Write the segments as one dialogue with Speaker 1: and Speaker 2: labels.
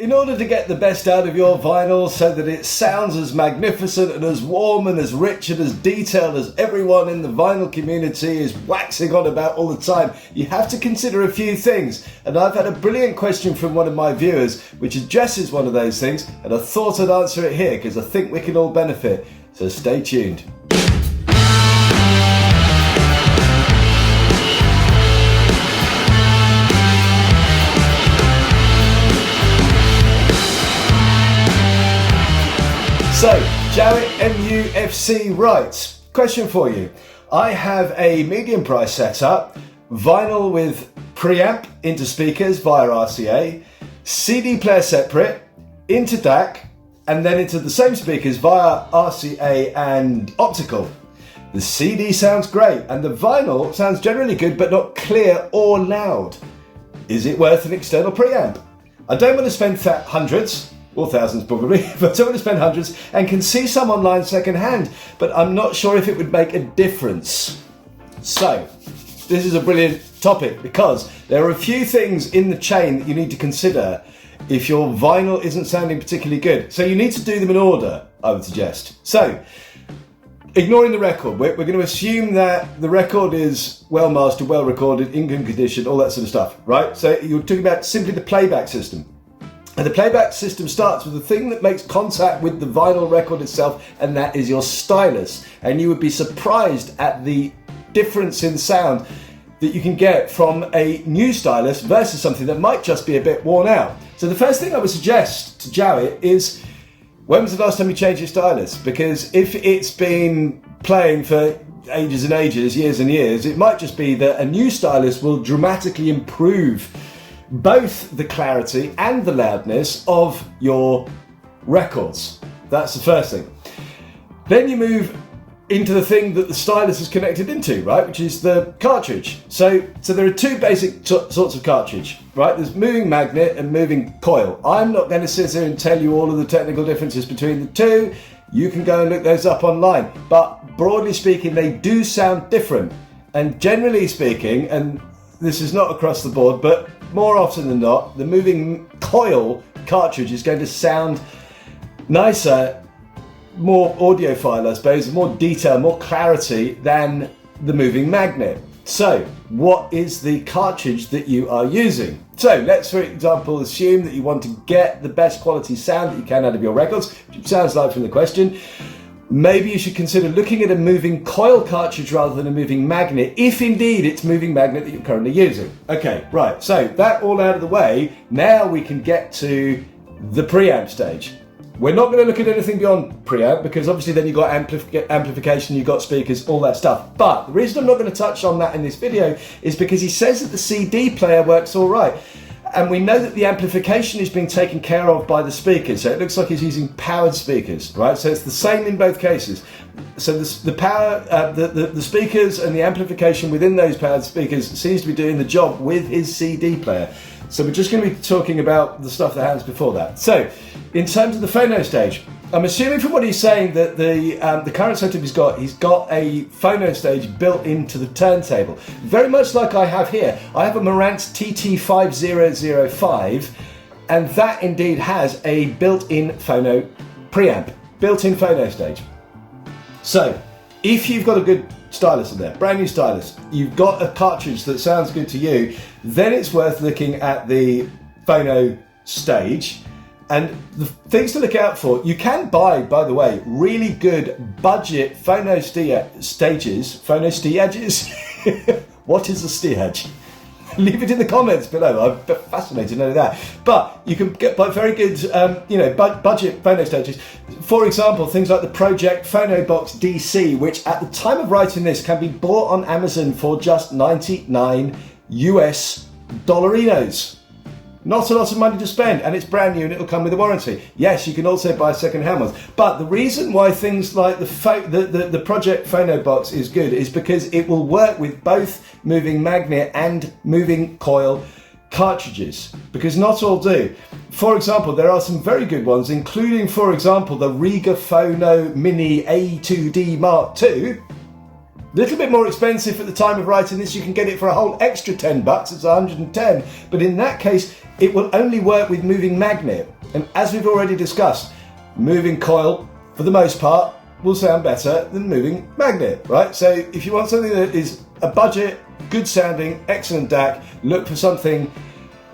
Speaker 1: In order to get the best out of your vinyl so that it sounds as magnificent and as warm and as rich and as detailed as everyone in the vinyl community is waxing on about all the time, you have to consider a few things. And I've had a brilliant question from one of my viewers which addresses one of those things, and I thought I'd answer it here because I think we can all benefit. So stay tuned. So, Jarrett MUFC writes, question for you. I have a medium price setup, vinyl with preamp into speakers via RCA, CD player separate, into DAC, and then into the same speakers via RCA and optical. The CD sounds great, and the vinyl sounds generally good but not clear or loud. Is it worth an external preamp? I don't want to spend hundreds, or thousands probably, but I don't want to spend hundreds, and can see some online second hand, but I'm not sure if it would make a difference. So, this is a brilliant topic because there are a few things in the chain that you need to consider if your vinyl isn't sounding particularly good. So you need to do them in order, I would suggest. So, ignoring the record, we're going to assume that the record is well mastered, well recorded, in good condition, all that sort of stuff, right? So you're talking about simply the playback system. And the playback system starts with the thing that makes contact with the vinyl record itself, and that is your stylus. And you would be surprised at the difference in sound that you can get from a new stylus versus something that might just be a bit worn out. So the first thing I would suggest to Jarrett is, when was the last time you changed your stylus? Because if it's been playing for ages and ages, years and years, it might just be that a new stylus will dramatically improve both the clarity and the loudness of your records. That's the first thing. Then you move into the thing that the stylus is connected into, right, which is the cartridge. So there are two basic sorts of cartridge, right? There's moving magnet and moving coil. I'm not going to sit here and tell you all of the technical differences between the two. You can go and look those up online. But broadly speaking, they do sound different. And generally speaking, and this is not across the board, but more often than not, the moving coil cartridge is going to sound nicer, more audiophile, I suppose, more detail, more clarity than the moving magnet. So, what is the cartridge that you are using? So, let's, for example, assume that you want to get the best quality sound that you can out of your records, which sounds like from the question. Maybe you should consider looking at a moving coil cartridge rather than a moving magnet, if indeed it's moving magnet that you're currently using. Okay, right, so that all out of the way, now we can get to the preamp stage. We're not going to look at anything beyond preamp because obviously then you've got amplification, you've got speakers, all that stuff. But the reason I'm not going to touch on that in this video is because he says that the CD player works all right. And we know that the amplification is being taken care of by the speakers. So it looks like he's using powered speakers, right? So it's the same in both cases. So the power, the speakers and the amplification within those powered speakers seems to be doing the job with his CD player. So we're just going to be talking about the stuff that happens before that. So in terms of the phono stage, I'm assuming from what he's saying that the current setup he's got a phono stage built into the turntable. Very much like I have here. I have a Marantz TT5005, and that indeed has a built-in phono preamp, built-in phono stage. So, if you've got a good stylus in there, brand new stylus, you've got a cartridge that sounds good to you, then it's worth looking at the phono stage. And the things to look out for, you can buy, by the way, really good budget phono stages. What is a steerage? Leave it in the comments below. I'm fascinated to know that. But you can get very good, budget phono stages. For example, things like the Project Phono Box DC, which at the time of writing this can be bought on Amazon for just 99 US dollarinos. Not a lot of money to spend, and it's brand new and it'll come with a warranty. Yes, you can also buy second-hand ones. But the reason why things like the Project Phono Box is good is because it will work with both moving magnet and moving coil cartridges, because not all do. For example, there are some very good ones, including, for example, the Riga Phono Mini A2D Mark II, Little bit more expensive at the time of writing this. You can get it for a whole extra $10. It's 110. But in that case, it will only work with moving magnet. And as we've already discussed, moving coil, for the most part, will sound better than moving magnet, right? So if you want something that is a budget, good sounding, excellent DAC, look for something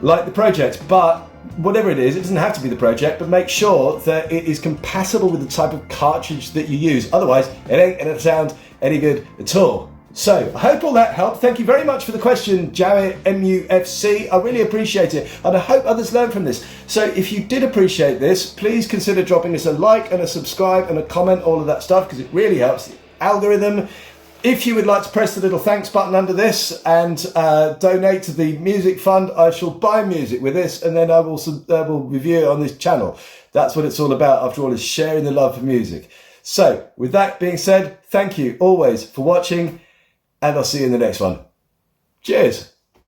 Speaker 1: like the Project. But whatever it is, it doesn't have to be the Project, but make sure that it is compatible with the type of cartridge that you use. Otherwise, it ain't going to sound any good at all. So, I hope all that helped. Thank you very much for the question, Jawit MUFC. I really appreciate it, and I hope others learn from this. So, if you did appreciate this, please consider dropping us a like and a subscribe and a comment, all of that stuff, because it really helps the algorithm. If you would like to press the little thanks button under this and donate to the music fund, I shall buy music with this, and then I will review it on this channel. That's what it's all about, after all, is sharing the love for music. So, with that being said, thank you always for watching, and I'll see you in the next one. Cheers!